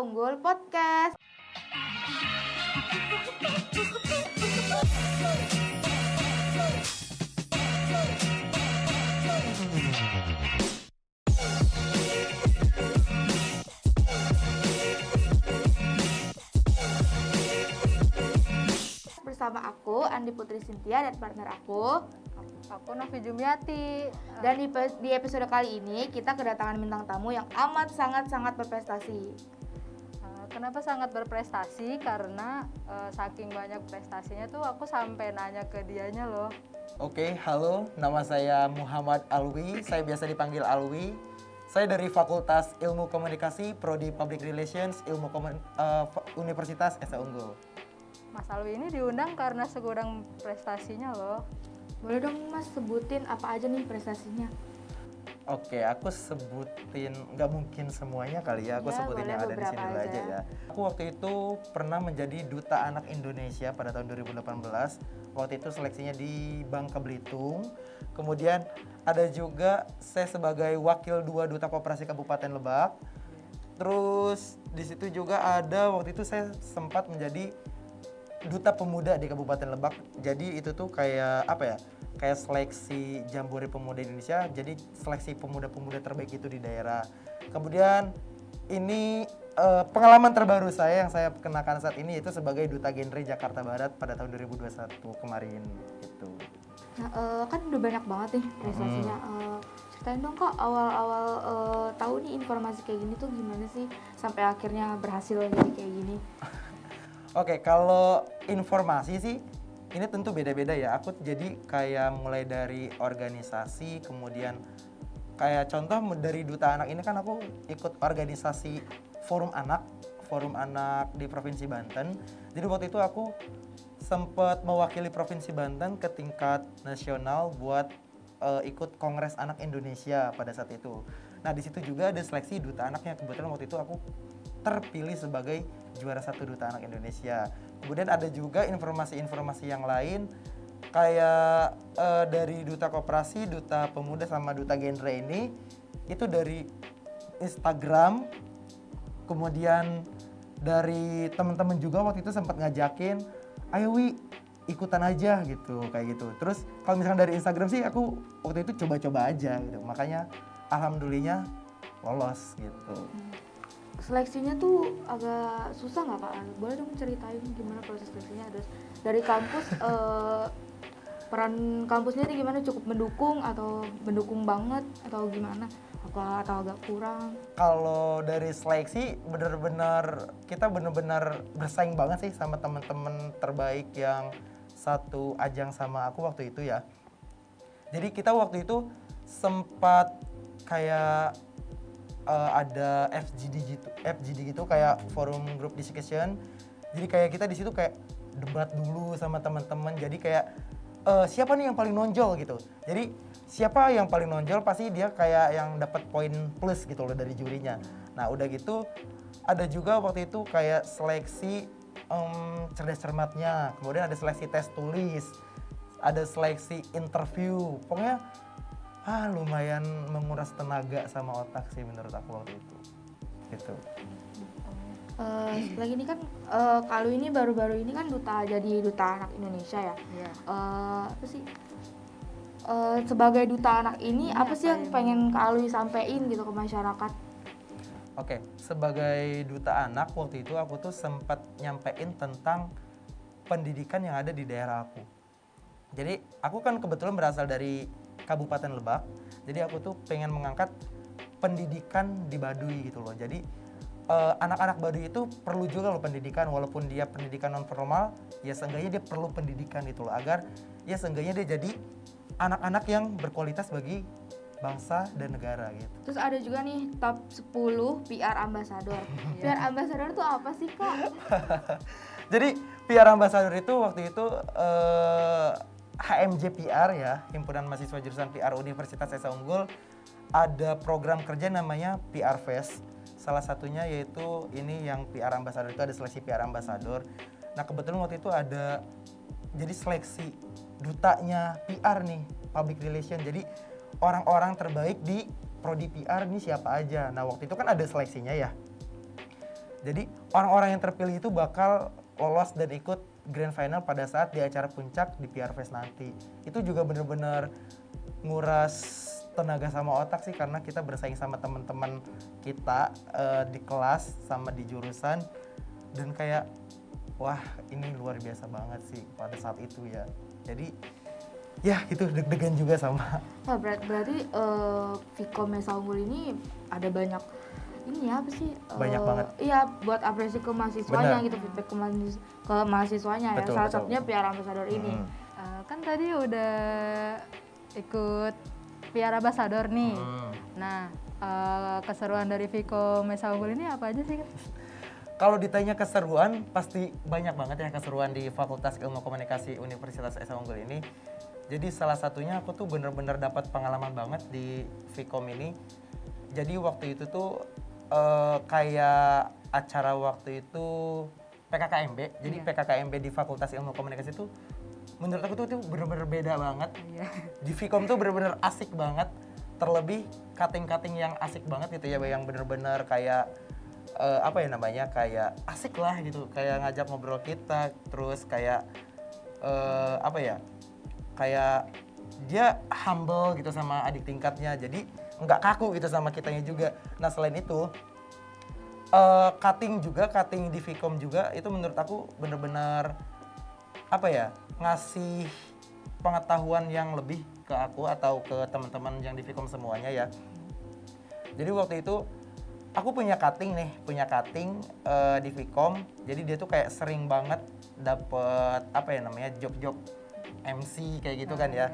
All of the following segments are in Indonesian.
Esa Unggul Podcast. Bersama aku Andi Putri Cynthia dan partner aku. Aku Novi Jumiati. Dan di episode kali ini kita kedatangan bintang tamu yang amat sangat berprestasi. Kenapa sangat berprestasi? Karena saking banyak prestasinya tuh aku sampai nanya ke dianya loh. Oke, halo, nama saya Muhammad Alwi, saya biasa dipanggil Alwi. Saya dari Fakultas Ilmu Komunikasi, Prodi Public Relations, Universitas Esa Unggul. Mas Alwi ini diundang karena segudang prestasinya loh. Boleh dong Mas sebutin apa aja nih prestasinya? Oke, aku sebutin, nggak mungkin semuanya kali ya, aku Ya, sebutin boleh yang ada di sini beberapa dulu aja aja. ya. Aku waktu itu pernah menjadi Duta Anak Indonesia pada tahun 2018. Waktu itu seleksinya di Bangka Belitung. Kemudian ada juga saya sebagai Wakil 2 Duta Koperasi Kabupaten Lebak. Terus di situ juga ada waktu itu saya sempat menjadi Duta Pemuda di Kabupaten Lebak. Jadi itu tuh kayak apa ya? Kayak seleksi Jambore Pemuda Indonesia. Jadi seleksi pemuda-pemuda terbaik itu di daerah. Kemudian ini pengalaman terbaru saya yang saya kenakan saat ini yaitu sebagai Duta Genre Jakarta Barat pada tahun 2021 kemarin gitu. Nah, kan udah banyak banget nih prestasinya. Ceritain dong Kak, awal-awal tahu nih informasi kayak gini tuh gimana sih sampai akhirnya berhasil jadi kayak gini? Oke, kalau informasi sih ini tentu beda-beda ya. Aku jadi kayak mulai dari organisasi, kemudian kayak contoh dari Duta Anak ini kan aku ikut organisasi Forum Anak di Provinsi Banten. Jadi waktu itu aku sempat mewakili Provinsi Banten ke tingkat nasional buat ikut Kongres Anak Indonesia pada saat itu. Nah di situ juga ada seleksi Duta Anaknya. Kebetulan waktu itu aku terpilih sebagai juara 1 Duta Anak Indonesia. Kemudian ada juga informasi-informasi yang lain kayak dari Duta Koperasi, Duta Pemuda sama Duta Genre ini itu dari Instagram. Kemudian dari teman-teman juga waktu itu sempat ngajakin, "Ayo Wi, ikutan aja," gitu, kayak gitu. Terus kalau misalkan dari Instagram sih aku waktu itu coba-coba aja gitu. Makanya alhamdulillahnya lolos gitu. Seleksinya tuh agak susah nggak Kak? Boleh dong ceritain gimana proses seleksinya? Dari kampus, peran kampusnya itu gimana? Cukup mendukung atau mendukung banget atau gimana? Atau agak kurang? Kalau dari seleksi kita bener-bener bersaing banget sih sama teman-teman terbaik yang satu ajang sama aku waktu itu ya. Jadi kita waktu itu sempat kayak ada FGD gitu kayak forum group discussion. Jadi kayak kita di situ kayak debat dulu sama teman-teman. Jadi kayak siapa nih yang paling nonjol gitu. Jadi siapa yang paling nonjol pasti dia kayak yang dapat poin plus gitu loh dari jurinya. Nah udah gitu ada juga waktu itu kayak seleksi cerdas cermatnya. Kemudian ada seleksi tes tulis, ada seleksi interview. Pokoknya lumayan menguras tenaga sama otak sih menurut aku waktu itu. Gitu. Lagi ini kan kalau ini baru-baru ini kan jadi Duta Anak Indonesia ya. Iya. Apa sih? Sebagai Duta Anak ini apa sih yang pengen Kak Alwi sampein gitu ke masyarakat? Oke, sebagai Duta Anak waktu itu aku tuh sempat nyampein tentang pendidikan yang ada di daerah aku. Jadi aku kan kebetulan berasal dari Kabupaten Lebak, jadi aku tuh pengen mengangkat pendidikan di Baduy gitu loh. Jadi anak-anak Baduy itu perlu juga loh pendidikan, walaupun dia pendidikan non formal, ya seenggaknya dia perlu pendidikan gitu loh, agar ya seenggaknya dia jadi anak-anak yang berkualitas bagi bangsa dan negara gitu. Terus ada juga nih top 10 PR Ambassador. PR Ambassador tuh apa sih Kak? Jadi PR Ambassador itu waktu itu HMJ PR ya, Himpunan Mahasiswa Jurusan PR Universitas Esa Unggul, ada program kerja namanya PR Fest. Salah satunya yaitu ini yang PR Ambassador itu ada seleksi PR Ambassador. Nah kebetulan waktu itu ada jadi seleksi dutanya PR nih, Public Relation. Jadi orang-orang terbaik di Prodi PR ini siapa aja. Nah waktu itu kan ada seleksinya ya. Jadi orang-orang yang terpilih itu bakal lolos dan ikut grand final pada saat di acara puncak di PR Fest nanti. Itu juga bener-bener nguras tenaga sama otak sih, karena kita bersaing sama teman-teman kita di kelas sama di jurusan, dan kayak wah ini luar biasa banget sih pada saat itu ya. Jadi ya itu deg-degan juga sama. Wah, berarti Vkom Mesa Unggul ini ada banyak ini ya, apa sih? Banyak banget. Iya, buat apresiasi ke mahasiswanya Bener. gitu, feedback ke mahasiswanya ya. Betul, Salah betul. satunya PR Ambassador ini. Kan tadi udah ikut PR Ambassador nih. Nah, keseruan dari Vkom Mesa Unggul ini apa aja sih? Kalau ditanya keseruan, pasti banyak banget ya keseruan di Fakultas Ilmu Komunikasi Universitas Esa Unggul ini. Jadi salah satunya aku tuh bener-bener dapat pengalaman banget di Vkom ini. Jadi waktu itu tuh kayak acara waktu itu PKKMB. Jadi Iya. PKKMB di Fakultas Ilmu Komunikasi itu menurut aku tuh bener-bener beda banget. Iya. Di Vkom tuh bener-bener asik banget. Terlebih cutting-cutting yang asik banget gitu ya, yang bener-bener kayak apa ya namanya, kayak asik lah gitu, kayak ngajak ngobrol kita, terus kayak apa ya, kayak dia humble gitu sama adik tingkatnya, jadi nggak kaku gitu sama kitanya juga. Nah selain itu cutting di Vkom juga itu menurut aku bener-bener apa ya, ngasih pengetahuan yang lebih ke aku atau ke teman-teman yang di Vkom semuanya ya. Jadi waktu itu aku punya cutting di Vkom. Jadi dia tuh kayak sering banget dapet apa ya namanya, job-job MC kayak gitu kan ya.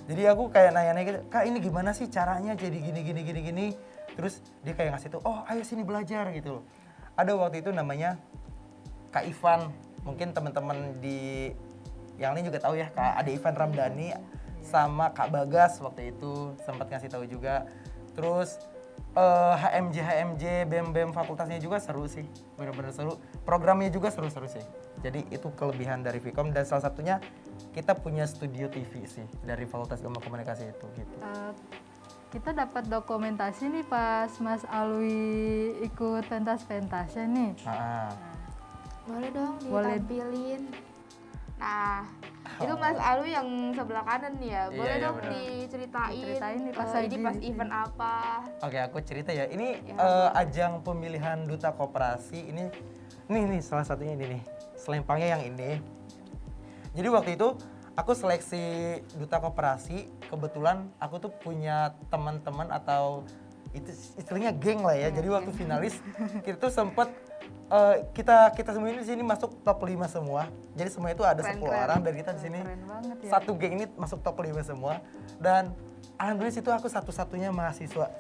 Jadi aku kayak nanya-nanya gitu, "Kak, ini gimana sih caranya jadi gini." Terus dia kayak ngasih tuh, "Oh, ayo sini belajar." gitu loh. Ada waktu itu namanya Kak Ivan. Mungkin teman-teman di yang lain juga tahu ya, Kak, ada Ivan Ramdhani sama Kak Bagas waktu itu sempat ngasih tahu juga. Terus HMJ, BEM fakultasnya juga seru sih, bener-bener seru. Programnya juga seru-seru sih. Jadi itu kelebihan dari Vkom, dan salah satunya kita punya studio TV sih dari Fakultas Ilmu Komunikasi itu gitu. Kita dapat dokumentasi nih pas Mas Alwi ikut pentas-pentasnya nih. Boleh dong Boleh. ditampilin. Nah, itu Mas Alwi yang sebelah kanan nih ya. Boleh Iya, dong bener. Diceritain nih pas ini lagi pas di event apa. Oke, aku cerita ya. Ini Ya. ajang pemilihan duta koperasi. Ini salah satunya ini nih. Selempangnya yang ini. Jadi waktu itu aku seleksi duta koperasi. Kebetulan aku tuh punya teman-teman atau itu istilahnya geng lah ya. Jadi waktu finalis kita tuh sempet kita semua ini di sini masuk top 5 semua. Jadi semua itu ada 10 Keren-keren. orang, dan kita di sini keren banget ya. satu geng ini masuk top 5 semua. Dan alhamdulillah situ aku satu-satunya mahasiswa.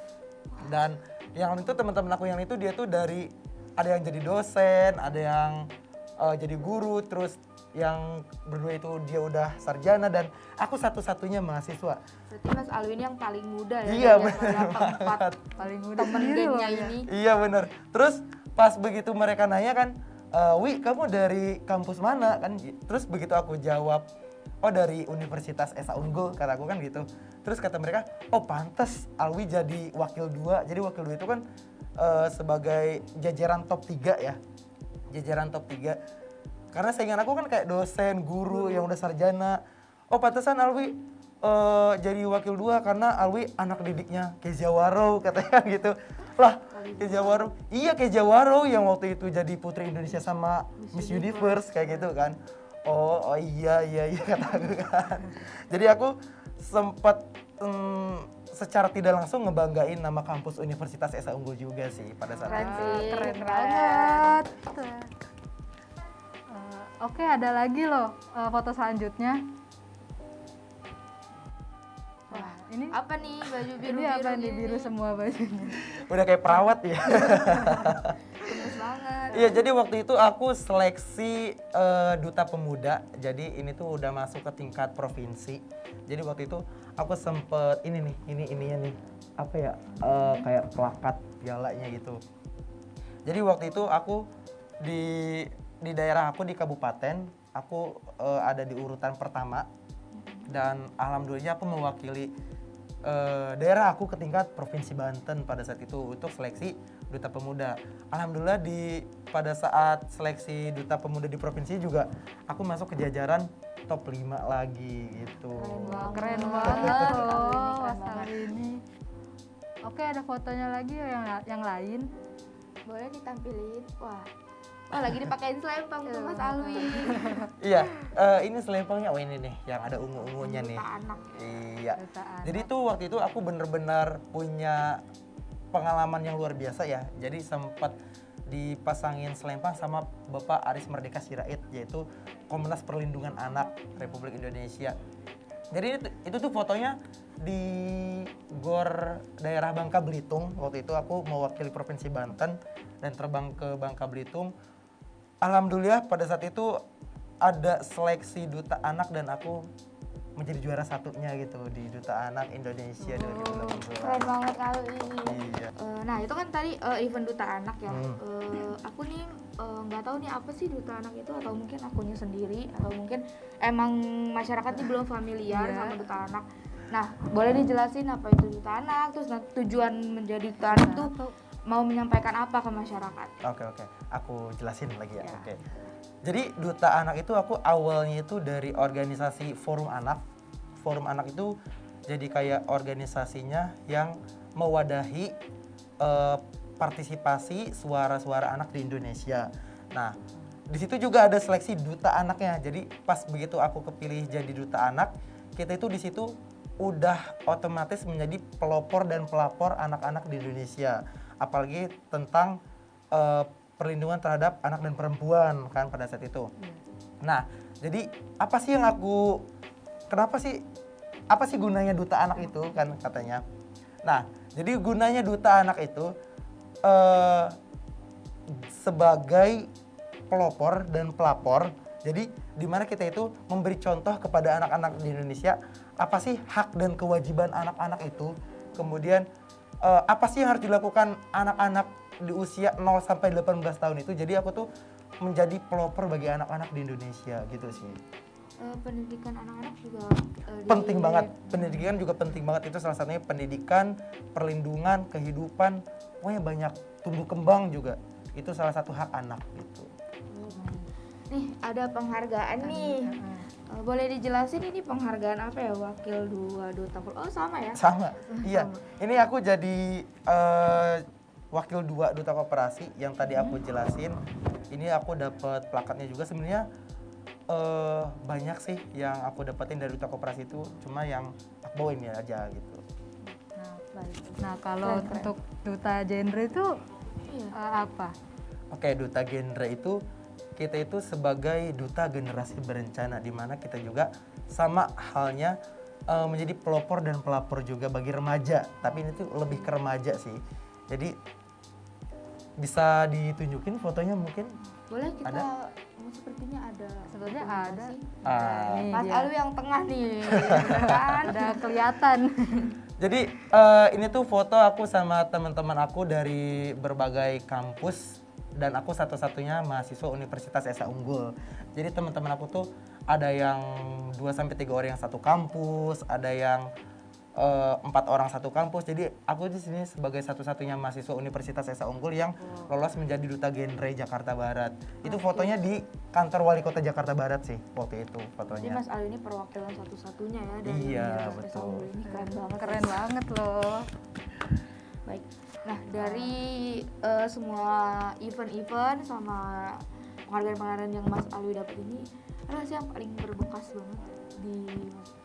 Dan yang itu teman-teman aku yang itu dia tuh dari ada yang jadi dosen, ada yang jadi guru, terus yang berdua itu dia udah sarjana, dan aku satu-satunya mahasiswa. Berarti Mas Alwi ini yang paling muda ya. Iya, dari bener keempat Paling muda temen sendiri loh gengnya ya. ini. Iya bener. Terus pas begitu mereka nanya kan, "Wi, kamu dari kampus mana?" kan. Terus begitu aku jawab, "Oh, dari Universitas Esa Unggul," kata aku kan gitu. Terus kata mereka, "Oh, pantas Alwi jadi wakil 2." Jadi wakil 2 itu kan sebagai jajaran top 3 ya. Jajaran top 3. Karena saingan aku kan kayak dosen, guru yang udah sarjana. "Oh, pantesan Alwi jadi wakil 2 karena Alwi anak didiknya Kezia Waro," katanya gitu. Lah, Kezia Waro? Iya, Kezia Waro yang waktu itu jadi Putri Indonesia sama Miss Universe kayak gitu kan. Oh iya kata aku kan. Jadi aku sempat secara tidak langsung ngebanggain nama kampus Universitas Esa Unggul juga sih pada saat Keren itu. sih, Keren banget. Oke, ada lagi loh foto selanjutnya. Wah, ini Apa nih baju biru-biru ini apa nih, gini? biru semua bajunya. Udah kayak perawat ya. Gemes banget. Iya, jadi waktu itu aku seleksi duta pemuda. Jadi ini tuh udah masuk ke tingkat provinsi. Jadi waktu itu aku sempet ininya nih, apa ya, kayak plakat pialanya gitu. Jadi waktu itu aku di daerah aku di kabupaten, aku ada di urutan pertama, dan alhamdulillah aku mewakili daerah aku ke tingkat provinsi Banten pada saat itu untuk seleksi duta pemuda. Alhamdulillah pada saat seleksi duta pemuda di provinsi juga aku masuk ke jajaran top 5 lagi gitu. Keren banget loh Mas Alwi ini. Oke, ada fotonya lagi yang lain. Boleh ditampilin. Wah. Oh, lagi dipakein selempang tuh Mas Alwi. Iya, ini selempangnya, oh ini nih yang ada ungu-ungunya nih. Duta anak. Iya. Duta anak. Jadi tuh waktu itu aku bener-bener punya pengalaman yang luar biasa ya. Jadi sempat dipasangin selempang sama Bapak Aris Merdeka Sirait, yaitu Komnas Perlindungan Anak Republik Indonesia. Jadi itu tuh fotonya di GOR daerah Bangka Belitung. Waktu itu aku mewakili Provinsi Banten dan terbang ke Bangka Belitung. Alhamdulillah pada saat itu ada seleksi duta anak dan aku menjadi juara satunya gitu di Duta Anak Indonesia 2018. Keren banget Alwi. Iya. Nah itu kan tadi event duta anak ya. Aku nih nggak tahu nih apa sih duta anak itu, atau mungkin akunya sendiri, atau mungkin emang masyarakat nih belum familiar sama duta anak. Nah boleh dijelasin apa itu duta anak, terus tujuan menjadi duta anak tuh mau menyampaikan apa ke masyarakat? Oke, aku jelasin lagi ya. Oke. Jadi Duta Anak itu aku awalnya itu dari organisasi Forum Anak. Forum Anak itu jadi kayak organisasinya yang mewadahi partisipasi suara-suara anak di Indonesia. Nah, di situ juga ada seleksi duta anaknya. Jadi pas begitu aku kepilih jadi duta anak, kita itu di situ udah otomatis menjadi pelopor dan pelapor anak-anak di Indonesia. Apalagi tentang perlindungan terhadap anak dan perempuan kan pada saat itu. Nah, jadi apa sih gunanya duta anak itu kan katanya. Nah, jadi gunanya duta anak itu sebagai pelopor dan pelapor. Jadi di mana kita itu memberi contoh kepada anak-anak di Indonesia apa sih hak dan kewajiban anak-anak itu. Kemudian apa sih yang harus dilakukan anak-anak di usia 0 sampai 18 tahun itu. Jadi aku tuh menjadi pelopor bagi anak-anak di Indonesia gitu sih. Pendidikan anak-anak juga Penting banget. Pendidikan juga penting banget, itu salah satunya pendidikan, perlindungan, kehidupan, pokoknya banyak, tumbuh kembang juga. Itu salah satu hak anak gitu. Nih ada penghargaan nih. Boleh dijelasin ini penghargaan apa ya? Wakil 2 Duta Oh sama ya? Sama, iya. Ini aku jadi Wakil 2 Duta Koperasi yang tadi aku jelasin. Ini aku dapat plakatnya juga. Sebenarnya banyak sih yang aku dapetin dari Duta Koperasi itu, cuma yang aku bawa ini aja gitu. Nah kalau Keren. untuk duta genre itu apa? Oke, Duta Genre itu kita itu sebagai duta generasi berencana, di mana kita juga sama halnya menjadi pelopor dan pelapor juga bagi remaja. Tapi ini tuh lebih ke remaja sih. Jadi bisa ditunjukin fotonya mungkin? Boleh kita Ada? sepertinya ada. Sebetulnya ada. Ah. Mas dia. Alwi yang tengah nih. Kan? Ada kelihatan. Jadi ini tuh foto aku sama teman-teman aku dari berbagai kampus, dan aku satu-satunya mahasiswa Universitas Esa Unggul. Jadi teman-teman aku tuh ada yang 2-3 orang yang satu kampus, ada yang 4 orang satu kampus. Jadi aku di sini sebagai satu-satunya mahasiswa Universitas Esa Unggul yang lolos menjadi duta genre Jakarta Barat. Itu fotonya di kantor Wali Kota Jakarta Barat sih waktu itu Jadi fotonya. Mas Alwi ini perwakilan satu-satunya ya dari Iya, Universitas betul. Esa Unggul. Ini keren banget. Keren banget loh. Baik. Nah, dari semua event-event sama penghargaan-penghargaan yang Mas Alwi dapat ini, apa sih yang paling berbekas banget di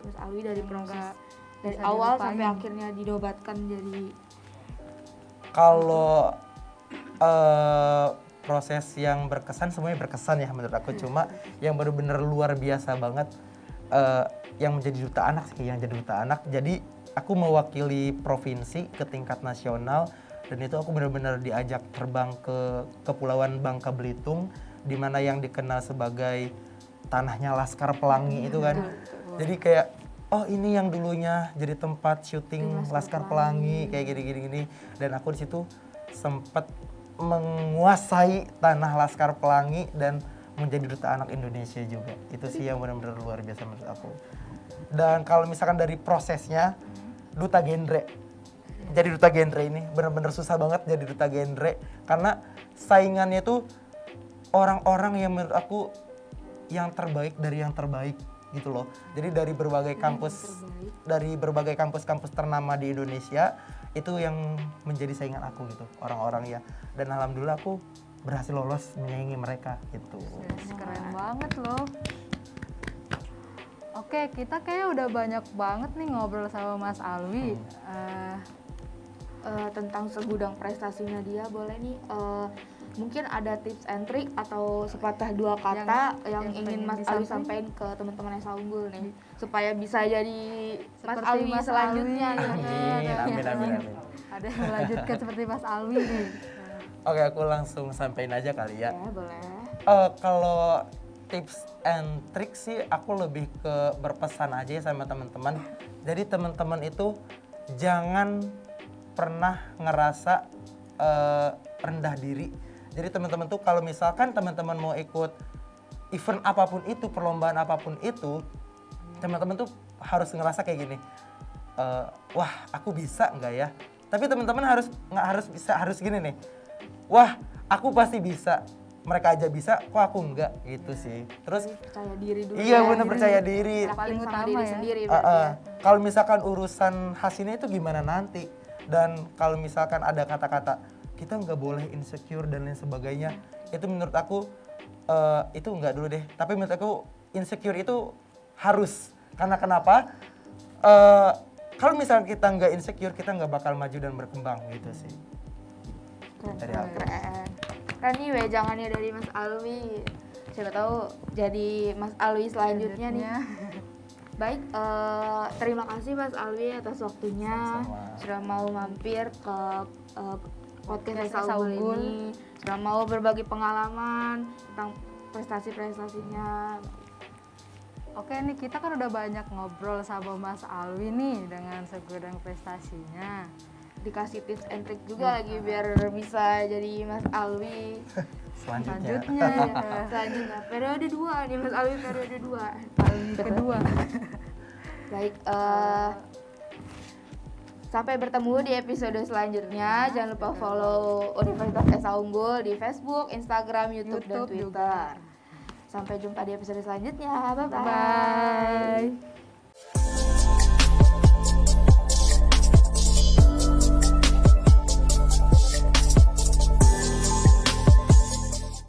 Mas Alwi dari proses dari bisa awal dilupain. sampai akhirnya dinobatkan jadi Kalau proses yang berkesan, semuanya berkesan ya menurut aku. Cuma yang benar-benar luar biasa banget yang menjadi duta anak sih, yang jadi duta anak. Jadi aku mewakili provinsi ke tingkat nasional, dan itu aku benar-benar diajak terbang ke Kepulauan Bangka Belitung, di mana yang dikenal sebagai tanahnya Laskar Pelangi itu kan. Jadi kayak oh ini yang dulunya jadi tempat syuting Laskar Pelangi kayak gini-gini, dan aku di situ sempat menguasai tanah Laskar Pelangi dan menjadi duta anak Indonesia juga. Itu sih yang benar-benar luar biasa menurut aku. Dan kalau misalkan dari prosesnya, duta genre. jadi duta genre ini bener-bener susah banget jadi duta genre karena saingannya tuh orang-orang yang menurut aku yang terbaik dari yang terbaik gitu loh. Jadi dari berbagai kampus ternama di Indonesia itu yang menjadi saingan aku gitu orang-orang ya. Dan alhamdulillah aku berhasil lolos menyaingi mereka gitu. Yes, keren banget loh. Oke, kita kayaknya udah banyak banget nih ngobrol sama Mas Alwi. Tentang segudang prestasinya dia, boleh nih mungkin ada tips and trick atau sepatah dua kata yang ingin Mas Alwi sampaikan ke teman-teman Esa Unggul nih supaya bisa jadi Mas Seperti Alwi Mas selanjutnya. Amin. Ada yang melanjutkan seperti Mas Alwi nih. Oke, aku langsung sampein aja kali ya. Ya, boleh. Kalau tips and trick sih aku lebih ke berpesan aja ya sama teman-teman. Jadi teman-teman itu jangan pernah ngerasa rendah diri. Jadi teman-teman tuh kalau misalkan teman-teman mau ikut event apapun itu, perlombaan apapun itu, teman-teman tuh harus ngerasa kayak gini. Wah, aku bisa nggak ya? Tapi teman-teman harus gini nih. Wah, aku pasti bisa. Mereka aja bisa, kok aku enggak gitu sih. Terus Percaya diri dulu. iya bener percaya diri. Paling Yang sama utama diri ya. sendiri berarti ya. Kalau misalkan urusan hasilnya itu gimana nanti, dan kalau misalkan ada kata-kata kita nggak boleh insecure dan lain sebagainya, itu menurut aku itu nggak dulu deh. Tapi menurut aku insecure itu harus, karena kenapa? Kalau misalkan kita nggak insecure, kita nggak bakal maju dan berkembang gitu sih. Dari aku. Keren nih wejangannya dari Mas Alwi. Siapa tahu jadi Mas Alwi selanjutnya nih. Baik, terima kasih Mas Alwi atas waktunya. Sama-sama. Sudah mau mampir ke podcast Esa Esa Unggul Unggul. ini. Sudah mau berbagi pengalaman tentang prestasi-prestasinya. Oke nih, kita kan udah banyak ngobrol sama Mas Alwi nih dengan segudang prestasinya. Dikasih tips and trick juga lagi biar bisa jadi Mas Alwi Selanjutnya. selanjutnya. Periode 2 nih Mas Alwi, periode 2. Alwi kedua. Baik, sampai bertemu di episode selanjutnya. Jangan lupa follow Universitas Esa Unggul di Facebook, Instagram, YouTube dan YouTube Twitter. juga. Sampai jumpa di episode selanjutnya. Bye-bye. Bye.